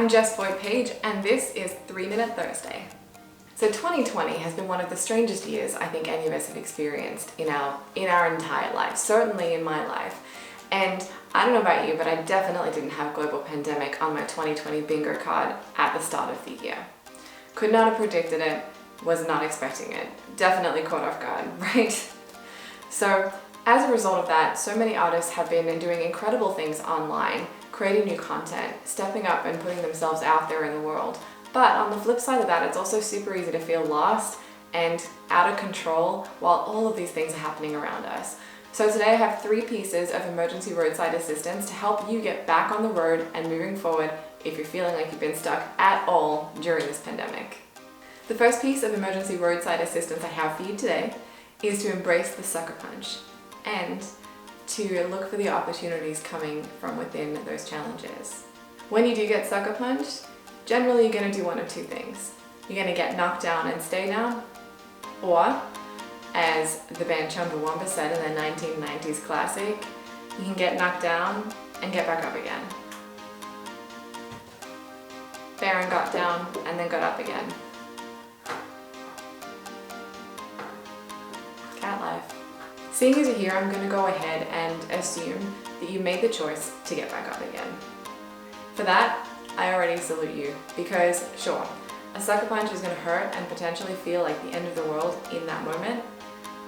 I'm Jess Boyd-Page, and this is 3-Minute Thursday. So 2020 has been one of the strangest years I think any of us have experienced in our entire life, certainly in my life. And I don't know about you, but I definitely didn't have global pandemic on my 2020 bingo card at the start of the year. Could not have predicted it, was not expecting it. Definitely caught off guard, right? So as a result of that, so many artists have been doing incredible things online, creating new content, stepping up and putting themselves out there in the world. But on the flip side of that, it's also super easy to feel lost and out of control while all of these things are happening around us. So today I have 3 pieces of emergency roadside assistance to help you get back on the road and moving forward if you're feeling like you've been stuck at all during this pandemic. The first piece of emergency roadside assistance I have for you today is to embrace the sucker punch and to look for the opportunities coming from within those challenges. When you do get sucker punched, generally you're going to do one of 2 things. You're going to get knocked down and stay down, or, as the band Chumbawamba said in their 1990s classic, you can get knocked down and get back up again. Baron got down and then got up again. Cat life. Seeing as you're here, I'm going to go ahead and assume that you made the choice to get back up again. For that, I already salute you, because sure, a sucker punch is going to hurt and potentially feel like the end of the world in that moment,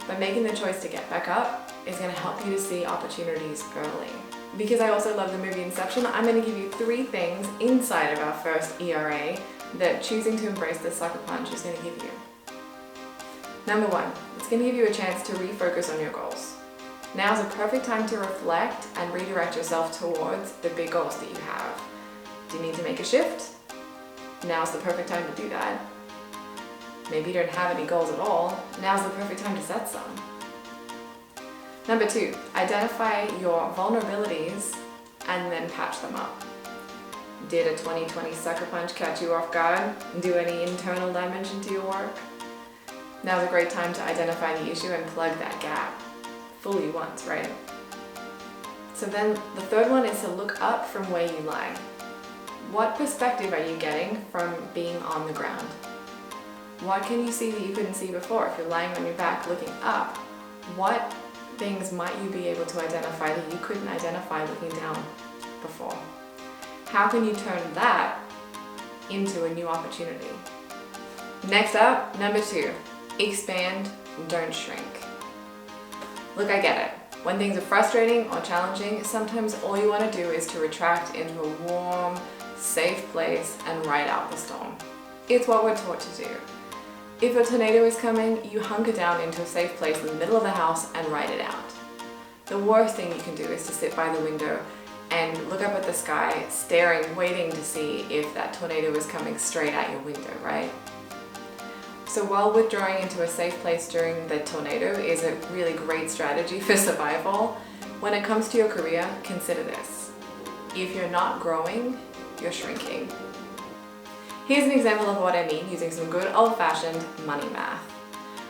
but making the choice to get back up is going to help you to see opportunities early. Because I also love the movie Inception, I'm going to give you 3 things inside of our first ERA that choosing to embrace the sucker punch is going to give you. Number 1, it's going to give you a chance to refocus on your goals. Now's a perfect time to reflect and redirect yourself towards the big goals that you have. Do you need to make a shift? Now's the perfect time to do that. Maybe you don't have any goals at all. Now's the perfect time to set some. Number 2, identify your vulnerabilities and then patch them up. Did a 2020 sucker punch catch you off guard? Do any internal dimension to your work? Now's a great time to identify the issue and plug that gap. Fool you once, right? So then the third one is to look up from where you lie. What perspective are you getting from being on the ground? What can you see that you couldn't see before? If you're lying on your back looking up, what things might you be able to identify that you couldn't identify looking down before? How can you turn that into a new opportunity? Next up, number 2. Expand, don't shrink. Look, I get it. When things are frustrating or challenging, sometimes all you want to do is to retract into a warm, safe place and ride out the storm. It's what we're taught to do. If a tornado is coming, you hunker down into a safe place in the middle of the house and ride it out. The worst thing you can do is to sit by the window and look up at the sky, staring, waiting to see if that tornado is coming straight at your window, right? So while withdrawing into a safe place during the tornado is a really great strategy for survival, when it comes to your career, consider this. If you're not growing, you're shrinking. Here's an example of what I mean using some good old-fashioned money math.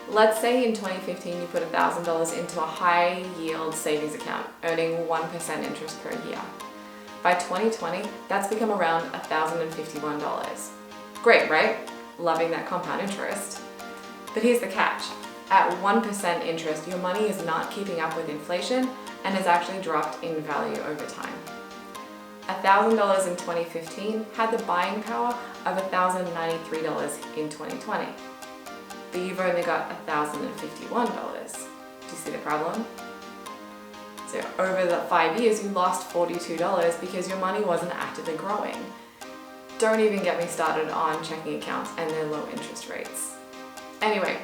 Let's say in 2015 you put $1,000 into a high-yield savings account, earning 1% interest per year. By 2020, that's become around $1,051. Great, right? Loving that compound interest. But here's the catch. At 1% interest, your money is not keeping up with inflation and has actually dropped in value over time. $1,000 in 2015 had the buying power of $1,093 in 2020. But you've only got $1,051. Do you see the problem? So over the 5 years, you lost $42 because your money wasn't actively growing. Don't even get me started on checking accounts and their low interest rates. Anyway,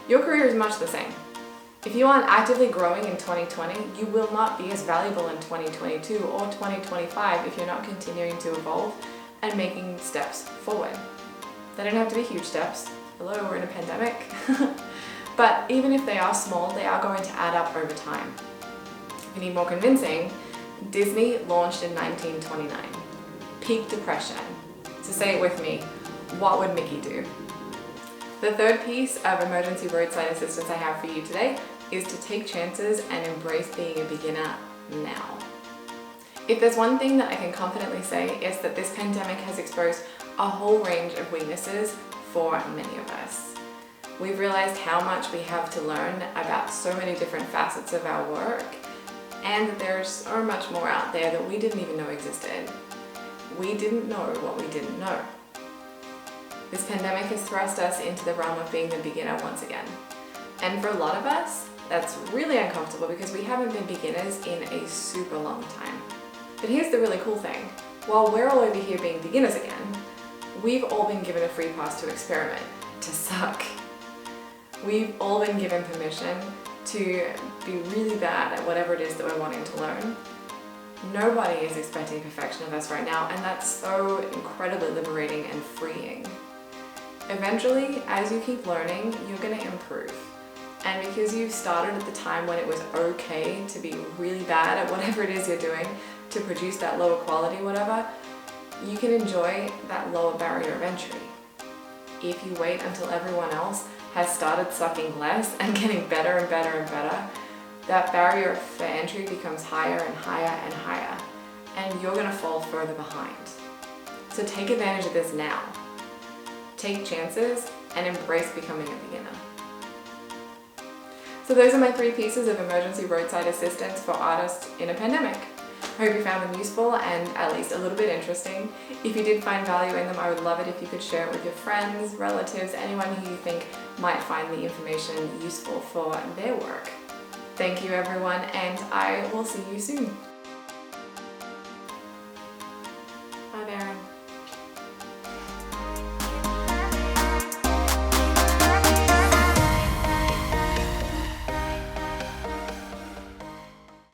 your career is much the same. If you aren't actively growing in 2020, you will not be as valuable in 2022 or 2025 if you're not continuing to evolve and making steps forward. They don't have to be huge steps. Hello, we're in a pandemic. But even if they are small, they are going to add up over time. If you need more convincing, Disney launched in 1929. Peak depression. So say it with me, what would Mickey do? The third piece of emergency roadside assistance I have for you today is to take chances and embrace being a beginner now. If there's one thing that I can confidently say, it's that this pandemic has exposed a whole range of weaknesses for many of us. We've realized how much we have to learn about so many different facets of our work, and that there's so much more out there that we didn't even know existed. We didn't know what we didn't know. This pandemic has thrust us into the realm of being the beginner once again. And for a lot of us, that's really uncomfortable because we haven't been beginners in a super long time. But here's the really cool thing. While we're all over here being beginners again, we've all been given a free pass to experiment, to suck. We've all been given permission to be really bad at whatever it is that we're wanting to learn. Nobody is expecting perfection of us right now, and that's so incredibly liberating and freeing. Eventually, as you keep learning, you're going to improve. And because you started at the time when it was okay to be really bad at whatever it is you're doing, to produce that lower quality whatever, you can enjoy that lower barrier of entry. If you wait until everyone else has started sucking less and getting better and better and better, that barrier for entry becomes higher and higher and higher, and you're going to fall further behind. So take advantage of this now. Take chances and embrace becoming a beginner. So those are my 3 pieces of emergency roadside assistance for artists in a pandemic. I hope you found them useful and at least a little bit interesting. If you did find value in them, I would love it if you could share it with your friends, relatives, anyone who you think might find the information useful for their work. Thank you everyone, and I will see you soon.